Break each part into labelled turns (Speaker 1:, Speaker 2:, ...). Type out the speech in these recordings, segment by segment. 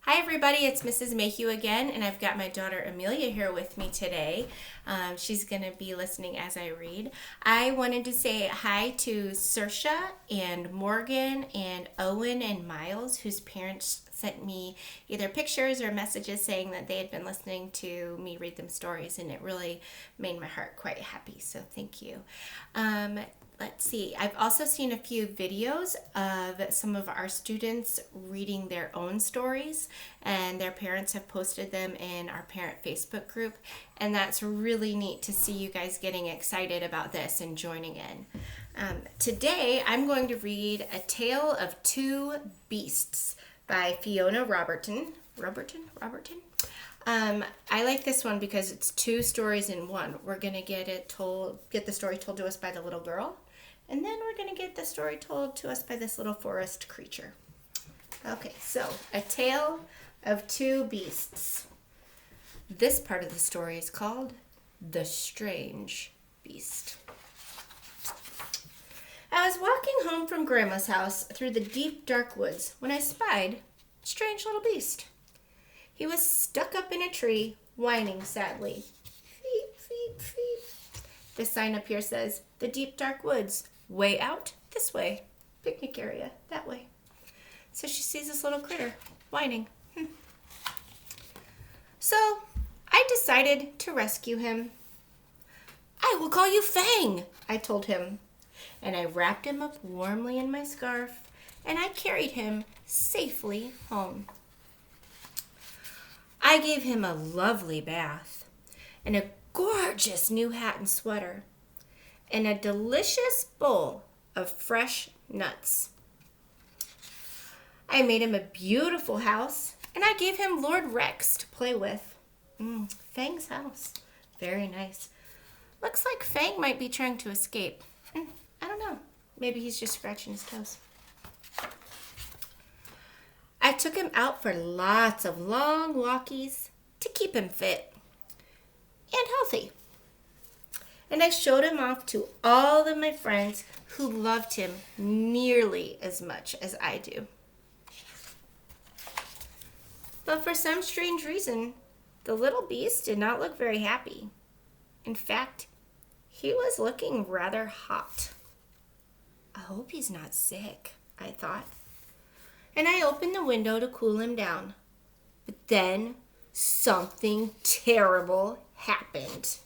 Speaker 1: Hi everybody, it's Mrs. Mayhugh again, and I've got my daughter Amelia here with me today. She's going to be listening as I read. I wanted to say hi to Saoirse and Morgan and Owen and Miles, whose parents sent me either pictures or messages saying that they had been listening to me read them stories, and it really made my heart quite happy, so thank you. Let's see. I've also seen a few videos of some of our students reading their own stories, and their parents have posted them in our parent Facebook group, and that's really neat to see you guys getting excited about this and joining in. Today, I'm going to read A Tale of Two Beasts by Fiona Robertson. Robertson? I like this one because it's two stories in one. We're going to get the story told to us by the little girl, and then we're going to get the story told to us by this little forest creature. Okay, so A Tale of Two Beasts. This part of the story is called The Strange Beast. I was walking home from Grandma's house through the deep, dark woods when I spied a strange little beast. He was stuck up in a tree, whining sadly. Feep, feep, feep. The sign up here says, the deep, dark woods, way out this way. Picnic area, that way. So she sees this little critter, whining. So I decided to rescue him. I will call you Fang, I told him. And I wrapped him up warmly in my scarf, and I carried him safely home. I gave him a lovely bath, and a gorgeous new hat and sweater, and a delicious bowl of fresh nuts. I made him a beautiful house, and I gave him Lord Rex to play with. Fang's house. Very nice. Looks like Fang might be trying to escape. I don't know. Maybe he's just scratching his toes. I took him out for lots of long walkies to keep him fit and healthy. And I showed him off to all of my friends who loved him nearly as much as I do. But for some strange reason, the little beast did not look very happy. In fact, he was looking rather hot. I hope he's not sick, I thought. And I opened the window to cool him down. But then something terrible happened.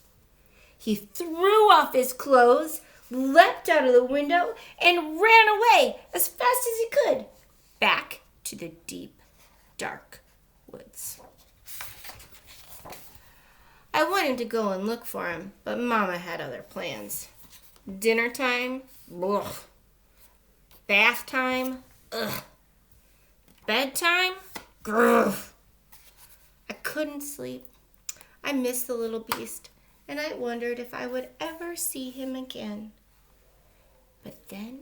Speaker 1: He threw off his clothes, leapt out of the window, and ran away as fast as he could, back to the deep, dark woods. I wanted to go and look for him, but Mama had other plans. Dinner time? Ugh. Bath time? Ugh. Bedtime? Grr. I couldn't sleep. I missed the little beast, and I wondered if I would ever see him again. But then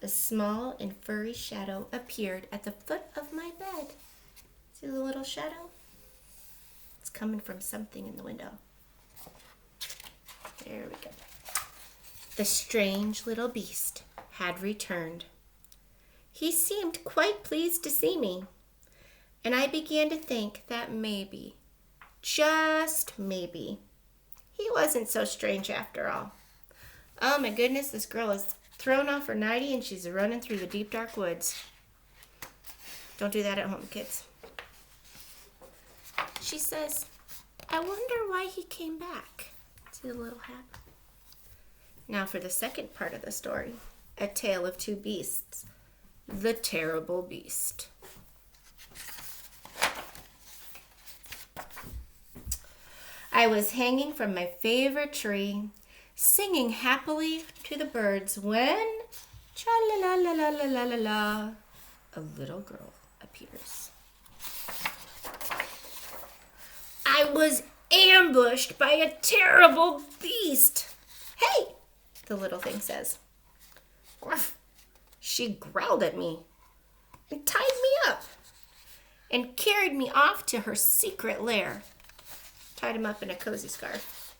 Speaker 1: a small and furry shadow appeared at the foot of my bed. See the little shadow? It's coming from something in the window. There we go. The strange little beast had returned. He seemed quite pleased to see me, and I began to think that maybe, just maybe, he wasn't so strange after all. Oh my goodness, this girl has thrown off her nightie and she's running through the deep dark woods. Don't do that at home, kids. She says, I wonder why he came back. See the little hat? Now for the second part of the story, A Tale of Two Beasts. The Terrible Beast. I was hanging from my favorite tree, singing happily to the birds when, cha-la-la-la-la-la-la-la, a little girl appears. I was ambushed by a terrible beast. Hey, the little thing says. Ruff. She growled at me and tied me up and carried me off to her secret lair. Tied him up in a cozy scarf.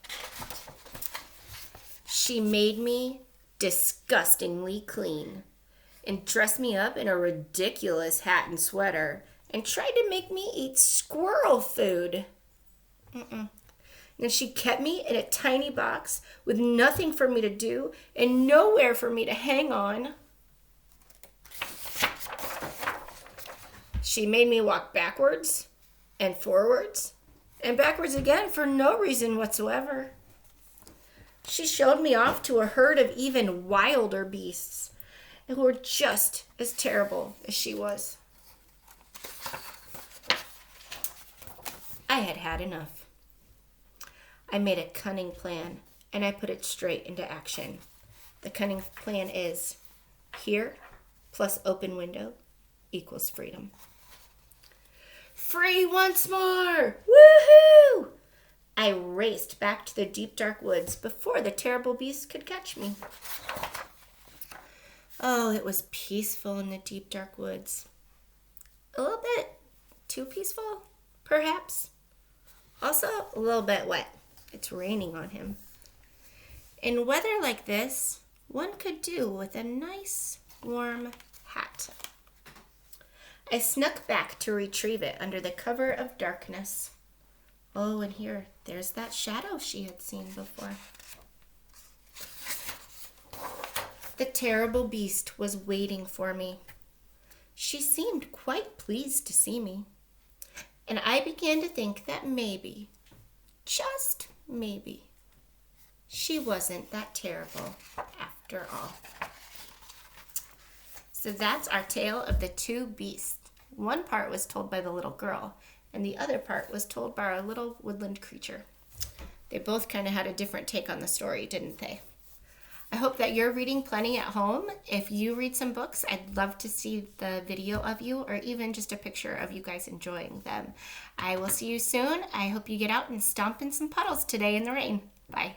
Speaker 1: She made me disgustingly clean and dressed me up in a ridiculous hat and sweater and tried to make me eat squirrel food. And she kept me in a tiny box with nothing for me to do and nowhere for me to hang on. She made me walk backwards and forwards and backwards again for no reason whatsoever. She showed me off to a herd of even wilder beasts who were just as terrible as she was. I had had enough. I made a cunning plan, and I put it straight into action. The cunning plan is here plus open window equals freedom. Free once more! Woohoo! I raced back to the deep dark woods before the terrible beast could catch me. Oh, it was peaceful in the deep dark woods. A little bit too peaceful, perhaps. Also, a little bit wet. It's raining on him. In weather like this, one could do with a nice warm hat. I snuck back to retrieve it under the cover of darkness. Oh, and there's that shadow she had seen before. The terrible beast was waiting for me. She seemed quite pleased to see me, and I began to think that maybe, just maybe, she wasn't that terrible after all. So that's our tale of the two beasts. One part was told by the little girl, and the other part was told by our little woodland creature. They both kind of had a different take on the story, didn't they? I hope that you're reading plenty at home. If you read some books, I'd love to see the video of you or even just a picture of you guys enjoying them. I will see you soon. I hope you get out and stomp in some puddles today in the rain. Bye.